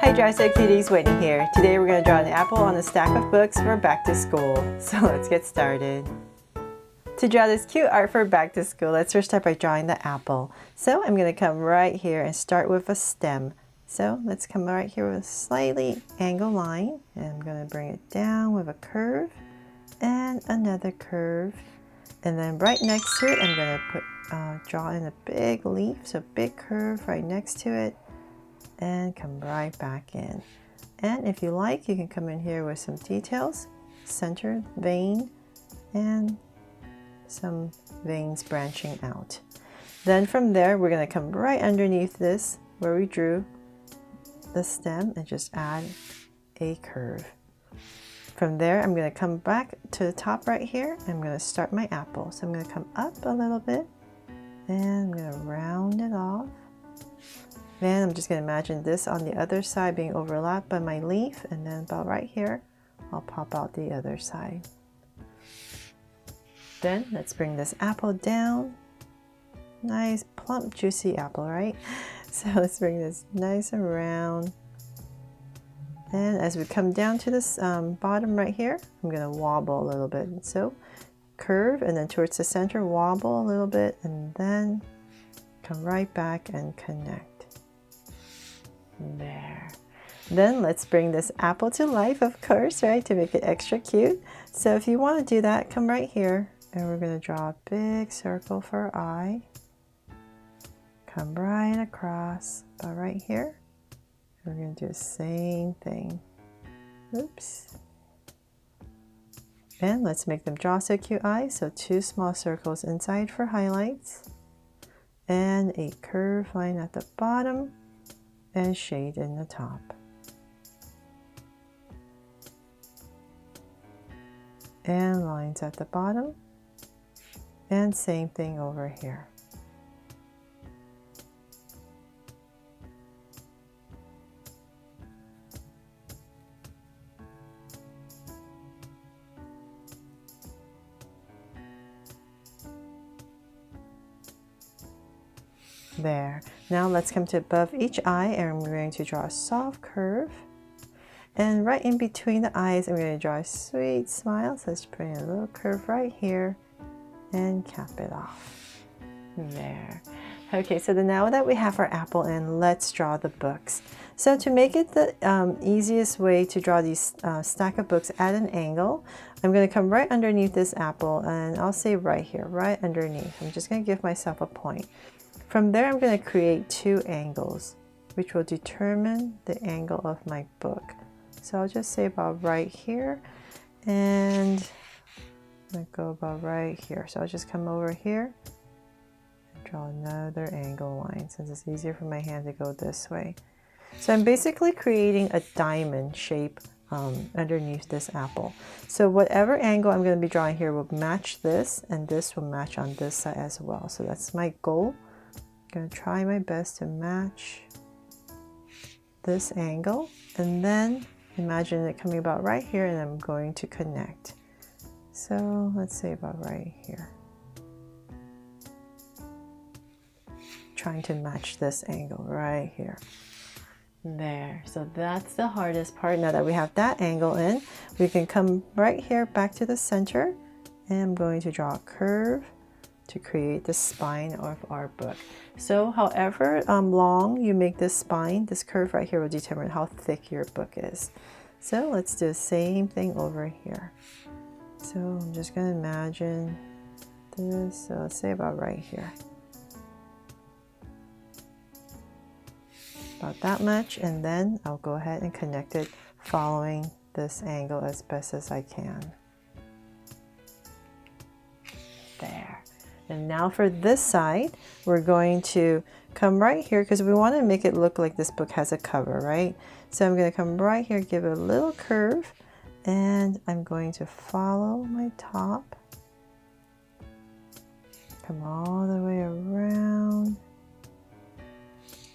Hi School Cuties, Whitney here. Today we're going to draw an apple on a stack of books for back to school. So let's get started. To draw this cute art for back to school, let's first start by drawing the apple. So I'm going to come right here and start with a stem. So let's come right here with a slightly angled line. And I'm going to bring it down with a curve and another curve. And then right next to it, I'm going to draw in a big leaf, so big curve right next to it. And come right back in. And if you like, you can come in here with some details, center vein, and some veins branching out. Then from there, we're going to come right underneath this where we drew the stem and just add a curve. From there, I'm going to come back to the top right here. And I'm going to start my apple. So I'm going to come up a little bit and I'm going to round it off. Then I'm just going to imagine this on the other side being overlapped by my leaf, and then about right here, I'll pop out the other side. Then let's bring this apple down. Nice, plump, juicy apple, right? So let's bring this nice and round. And as we come down to this bottom right here, I'm going to wobble a little bit. So curve, and then towards the center, wobble a little bit, and then come right back and connect. There. Then let's bring this apple to life, of course, right, to make it extra cute. So if you want to do that, come right here and we're going to draw a big circle for our eye. Come right across, about right here. We're going to do the same thing. Oops. And let's make them draw so cute eyes. So 2 small circles inside for highlights and a curved line at the bottom and shade in the top. And lines at the bottom. And same thing over here. There. Now let's come to above each eye and we're going to draw a soft curve. And right in between the eyes, I'm going to draw a sweet smile. So let's put in a little curve right here and cap it off. There. Okay, so then now that we have our apple in, let's draw the books. So to make it the easiest way to draw these stack of books at an angle, I'm going to come right underneath this apple, and I'll say right here, right underneath. I'm just going to give myself a point. From there, I'm going to create 2 angles, which will determine the angle of my book. So I'll just say about right here, and I'm going to go about right here. So I'll just come over here and draw another angle line, since it's easier for my hand to go this way. So I'm basically creating a diamond shape underneath this apple. So whatever angle I'm going to be drawing here will match this, and this will match on this side as well. So that's my goal. I'm going to try my best to match this angle, and then imagine it coming about right here, and I'm going to connect. So let's say about right here. Trying to match this angle right here. There. So that's the hardest part. Now that we have that angle in, we can come right here back to the center, and I'm going to draw a curve to create the spine of our book. So however long you make this spine, this curve right here will determine how thick your book is. So let's do the same thing over here. So I'm just going to imagine this, so let's say about right here. About that much, and then I'll go ahead and connect it following this angle as best as I can. There. And now for this side, we're going to come right here because we want to make it look like this book has a cover, right? So I'm going to come right here, give it a little curve, and I'm going to follow my top. Come all the way around.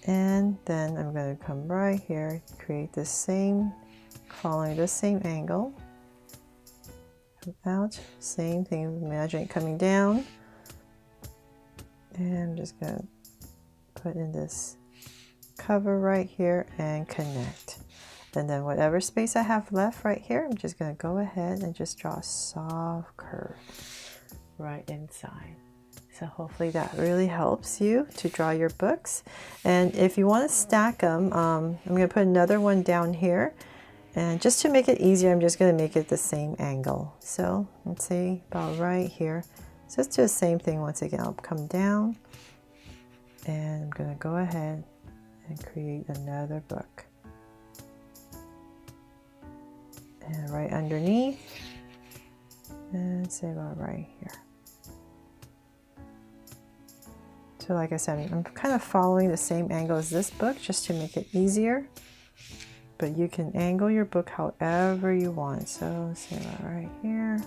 And then I'm going to come right here, create the same, following the same angle. Come out, same thing, imagine it coming down. And I'm just going to put in this cover right here and connect. And then whatever space I have left right here, I'm just going to go ahead and just draw a soft curve right inside. So hopefully that really helps you to draw your books. And if you want to stack them, I'm going to put another one down here. And just to make it easier, I'm just going to make it the same angle. So let's say about right here. So let's do the same thing once again. I'll come down and I'm going to go ahead and create another book. And right underneath, and say about right here. So like I said, I'm kind of following the same angle as this book just to make it easier. But you can angle your book however you want. So say about right here.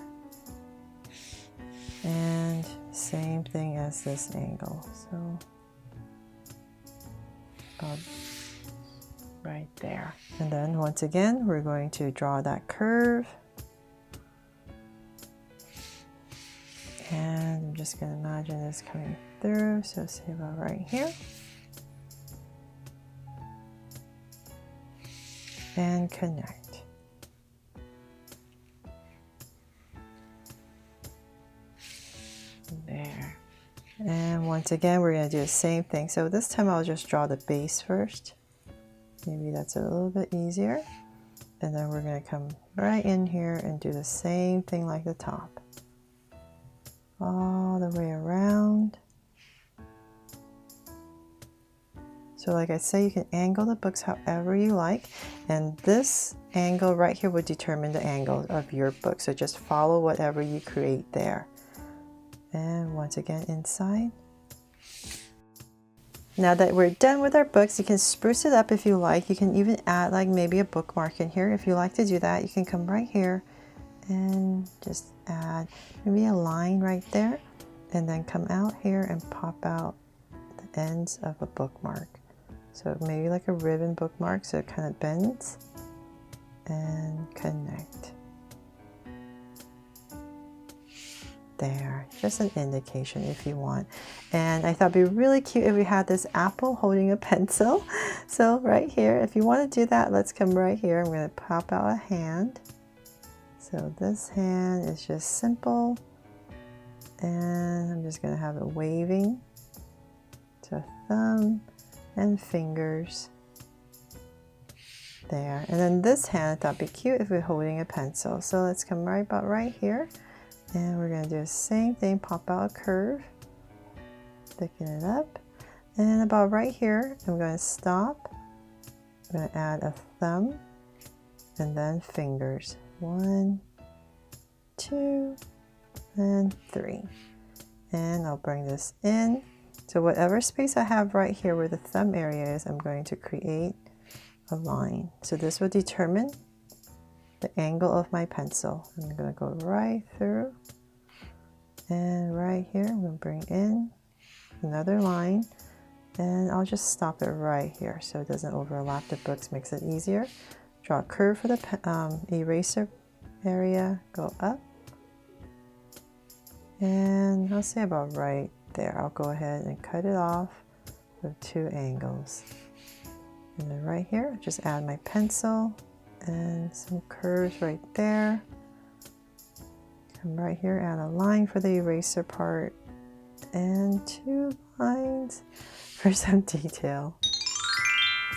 And same thing as this angle. So about right there. And then once again, we're going to draw that curve. And I'm just going to imagine this coming through. So say about right here. And connect. There. And once again, we're going to do the same thing. So this time I'll just draw the base first. Maybe that's a little bit easier. And then we're going to come right in here and do the same thing like the top. All the way around. So like I say, you can angle the books however you like. And this angle right here would determine the angle of your book. So just follow whatever you create there. And once again, inside. Now that we're done with our books, you can spruce it up if you like. You can even add like maybe a bookmark in here. If you like to do that, you can come right here and just add maybe a line right there. And then come out here and pop out the ends of a bookmark. So maybe like a ribbon bookmark, so it kind of bends and connect. There, just an indication if you want. And I thought it'd be really cute if we had this apple holding a pencil. So right here, if you want to do that, let's come right here. I'm going to pop out a hand. So this hand is just simple. And I'm just going to have it waving. So thumb and fingers. There. And then this hand, I thought it'd be cute if we're holding a pencil. So let's come right about right here. And we're going to do the same thing, pop out a curve, thicken it up, and about right here, I'm going to stop. I'm going to add a thumb, and then fingers. 1, 2, and 3. And I'll bring this in. So whatever space I have right here where the thumb area is, I'm going to create a line. So this will determine the angle of my pencil. I'm going to go right through and right here I'm going to bring in another line and I'll just stop it right here so it doesn't overlap the books, makes it easier. Draw a curve for the eraser area, go up, and I'll say about right there. I'll go ahead and cut it off with 2 angles. And then right here, just add my pencil and some curves right there. Come right here, add a line for the eraser part and 2 lines for some detail.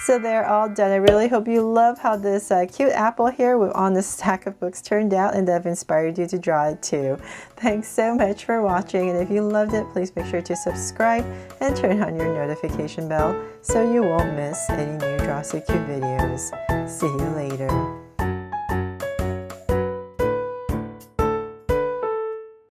So they're all done. I really hope you love how this cute apple here on this stack of books turned out and that inspired you to draw it too. Thanks so much for watching, and if you loved it, please make sure to subscribe and turn on your notification bell so you won't miss any new Draw So Cute videos. See you later.